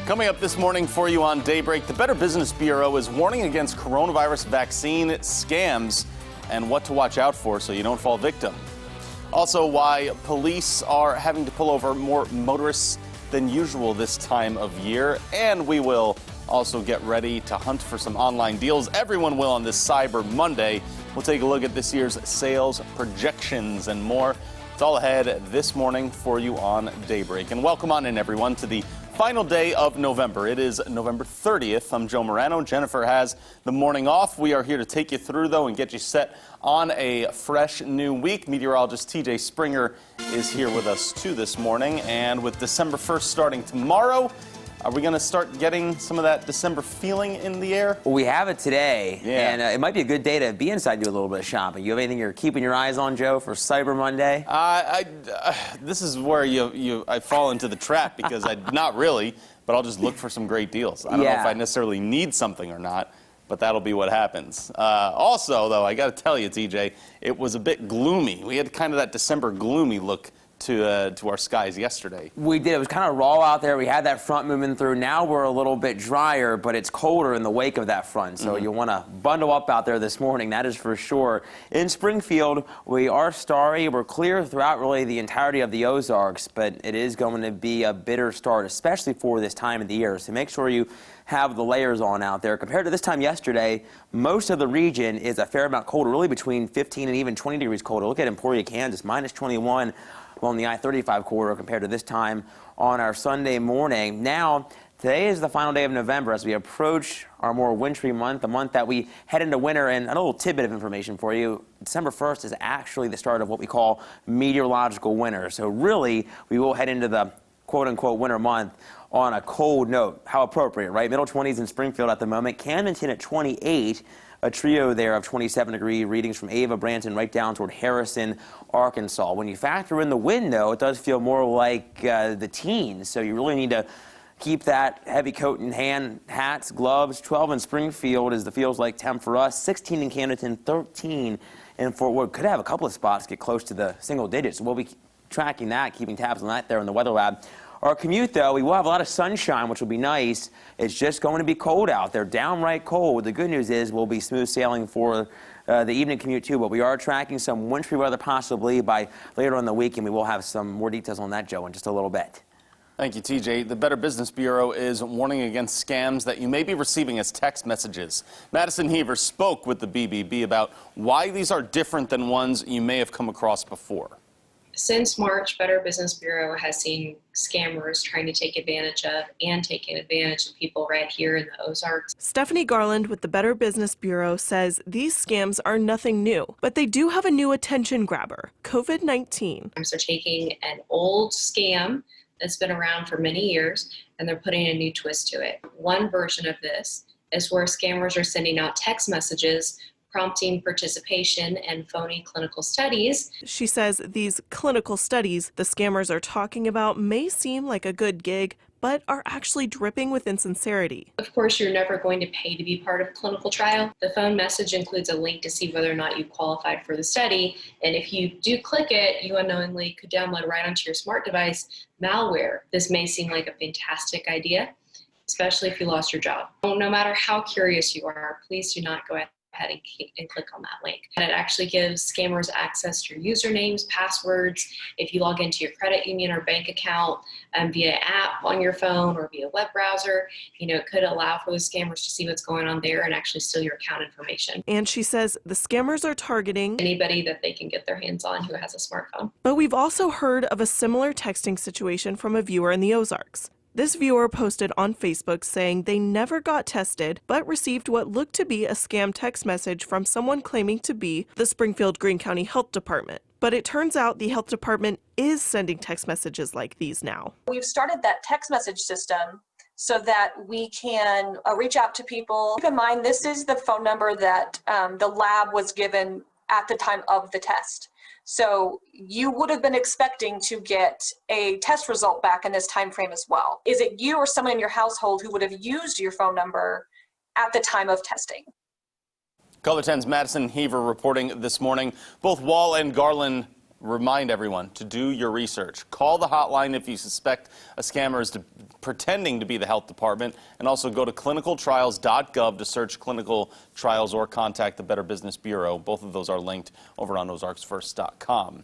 Coming up this morning for you on Daybreak, the Better Business Bureau is warning against coronavirus vaccine scams and what to watch out for so you don't fall victim. Also, why police are having to pull over more motorists than usual this time of year. And we will also get ready to hunt for some online deals. Everyone will on this Cyber Monday. We'll take a look at this year's sales projections and more. It's all ahead this morning for you on Daybreak. And welcome on in, everyone, to the final day of November. It is November 30th. I'm Joe Morano. Jennifer has the morning off. We are here to take you through, though, and get you set on a fresh new week. Meteorologist TJ Springer is here with us, too, this morning. And with December 1st starting tomorrow, are we going to start getting some of that December feeling in the air? Well, we have it today, yeah. And it might be a good day to be inside and do a little bit of shopping. You have anything you're keeping your eyes on, Joe, for Cyber Monday? This is where I fall into the trap because not really, but I'll just look for some great deals. I don't know if I necessarily need something or not, but that'll be what happens. Also, though, I got to tell you, TJ, it was a bit gloomy. We had kind of that December gloomy look to our skies yesterday. We did. It was kind of raw out there. We had that front moving through. Now we're a little bit drier, but it's colder in the wake of that front. So you want to bundle up out there this morning, that is for sure. In Springfield, we are starry. We're clear throughout really the entirety of the Ozarks, but it is going to be a bitter start, especially for this time of the year. So make sure you have the layers on out there. Compared to this time yesterday, most of the region is a fair amount colder, really between 15 and even 20 degrees colder. Look at Emporia, Kansas, minus 21. Along the I-35 corridor compared to this time on our Sunday morning. Now, today is the final day of November as we approach our more wintry month, the month that we head into winter. And a little tidbit of information for you, December 1st is actually the start of what we call meteorological winter. So really, we will head into the quote-unquote winter month on a cold note. How appropriate, right? Middle 20s in Springfield at the moment. Camdenton at 28. A trio there of 27-degree readings from Ava, Branson, right down toward Harrison, Arkansas. When you factor in the wind, though, it does feel more like the teens. So you really need to keep that heavy coat in hand, hats, gloves. 12 in Springfield is the feels like temp for us. 16 in Camdenton, 13 in Fort Worth. Could have a couple of spots get close to the single digits. So we'll be tracking that, keeping tabs on that there in the weather lab. Our commute, though, we will have a lot of sunshine, which will be nice. It's just going to be cold out there, downright cold. The good news is we'll be smooth sailing for the evening commute, too. But we are tracking some wintry weather possibly by later in the week, and we will have some more details on that, Joe, in just a little bit. Thank you, TJ. The Better Business Bureau is warning against scams that you may be receiving as text messages. Madison Heaver spoke with the BBB about why these are different than ones you may have come across before. Since March, Better Business Bureau has seen scammers trying to take advantage of and taking advantage of people right here in the Ozarks. Stephanie Garland with the Better Business Bureau says these scams are nothing new, but they do have a new attention grabber, COVID-19. So taking an old scam that's been around for many years and they're putting a new twist to it. One version of this is where scammers are sending out text messages prompting participation in phony clinical studies. She says these clinical studies the scammers are talking about may seem like a good gig, but are actually dripping with insincerity. Of course, you're never going to pay to be part of a clinical trial. The phone message includes a link to see whether or not you qualified for the study. And if you do click it, you unknowingly could download right onto your smart device malware. This may seem like a fantastic idea, especially if you lost your job. No matter how curious you are, please do not go ahead and click on that link. And it actually gives scammers access to your usernames, passwords. If you log into your credit union or bank account via app on your phone or via web browser, it could allow for the scammers to see what's going on there and actually steal your account information. And she says the scammers are targeting anybody that they can get their hands on who has a smartphone. But we've also heard of a similar texting situation from a viewer in the Ozarks. This viewer posted on Facebook saying they never got tested, but received what looked to be a scam text message from someone claiming to be the Springfield-Greene County Health Department. But it turns out the health department is sending text messages like these now. We've started that text message system so that we can reach out to people. Keep in mind, this is the phone number that the lab was given at the time of the test. So you would have been expecting to get a test result back in this time frame as well. Is it you or someone in your household who would have used your phone number at the time of testing? Color 10's Madison Heaver reporting this morning. Both Wall and Garland remind everyone to do your research. Call the hotline if you suspect a scammer is pretending to be the health department, and also go to clinicaltrials.gov to search clinical trials or contact the Better Business Bureau. Both of those are linked over on ozarksfirst.com.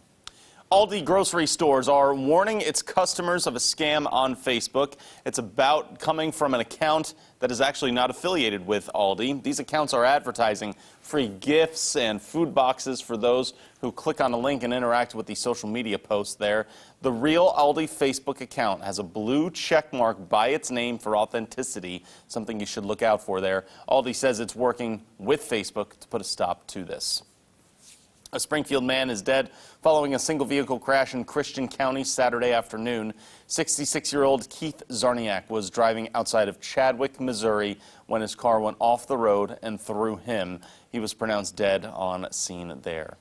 Aldi grocery stores are warning its customers of a scam on Facebook. It's about coming from an account that is actually not affiliated with Aldi. These accounts are advertising free gifts and food boxes for those who click on a link and interact with the social media posts there. The real Aldi Facebook account has a blue check mark by its name for authenticity, something you should look out for there. Aldi says it's working with Facebook to put a stop to this. A Springfield man is dead following a single vehicle crash in Christian County Saturday afternoon. 66-year-old Keith Zarniak was driving outside of Chadwick, Missouri, when his car went off the road and through him. He was pronounced dead on scene there.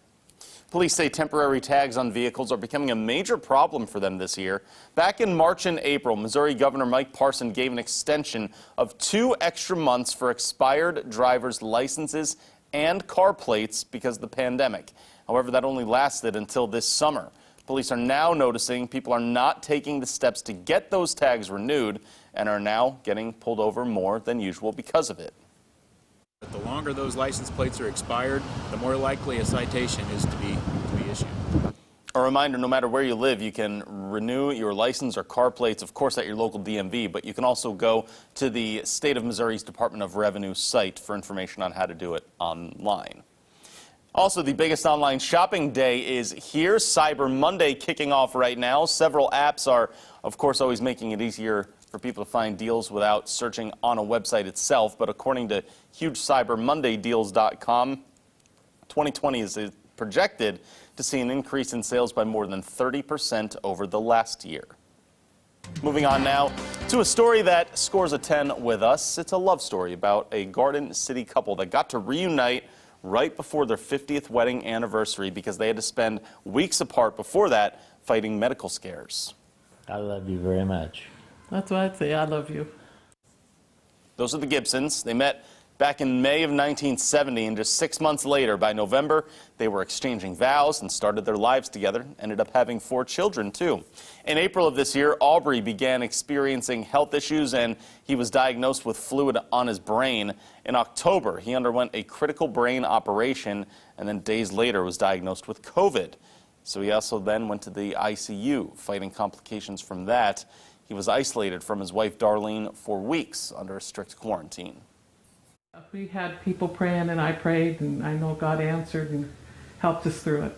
Police say temporary tags on vehicles are becoming a major problem for them this year. Back in March and April, Missouri Governor Mike Parson gave an extension of 2 extra months for expired driver's licenses and car plates because of the pandemic. However, that only lasted until this summer. Police are now noticing people are not taking the steps to get those tags renewed and are now getting pulled over more than usual because of it. The longer those license plates are expired, the more likely a citation is to be issued. A reminder, no matter where you live, you can renew your license or car plates, of course, at your local DMV, but you can also go to the State of Missouri's Department of Revenue site for information on how to do it online. Also, the biggest online shopping day is here. Cyber Monday kicking off right now. Several apps are, of course, always making it easier for people to find deals without searching on a website itself. But according to hugecybermondaydeals.com, 2020 is projected to see an increase in sales by more than 30% over the last year. Moving on now to a story that scores a 10 with us. It's a love story about a Garden City couple that got to reunite right before their 50th wedding anniversary because they had to spend weeks apart before that fighting medical scares. I love you very much. That's why I'd say I love you. Those are the Gibsons. They met back in May of 1970, and just 6 months later, by November, they were exchanging vows and started their lives together, ended up having 4 children, too. In April of this year, Aubrey began experiencing health issues, and he was diagnosed with fluid on his brain. In October, he underwent a critical brain operation, and then days later was diagnosed with COVID. So he also then went to the ICU, fighting complications from that. He was isolated from his wife, Darlene, for weeks under a strict quarantine. We had people praying, and I prayed, and I know God answered and helped us through it.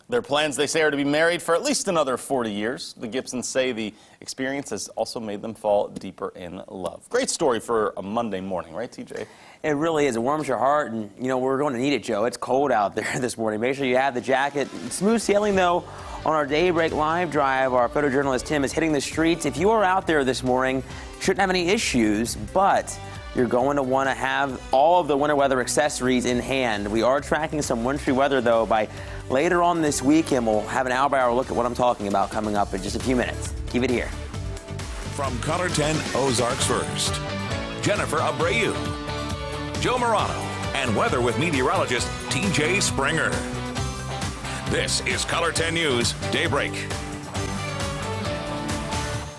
Their plans, they say, are to be married for at least another 40 years. The Gibsons say the experience has also made them fall deeper in love. Great story for a Monday morning, right, TJ? It really is. It warms your heart, and, you know, we're going to need it, Joe. It's cold out there this morning. Make sure you have the jacket. Smooth sailing, though, on our Daybreak Live Drive. Our photojournalist, Tim, is hitting the streets. If you are out there this morning, shouldn't have any issues, but you're going to want to have all of the winter weather accessories in hand. We are tracking some wintry weather, though, by later on this week, and we'll have an hour-by-hour look at what I'm talking about coming up in just a few minutes. Keep it here. From Color 10 Ozarks First, Jennifer Abreu, Joe Morano, and weather with meteorologist TJ Springer. This is Color 10 News Daybreak.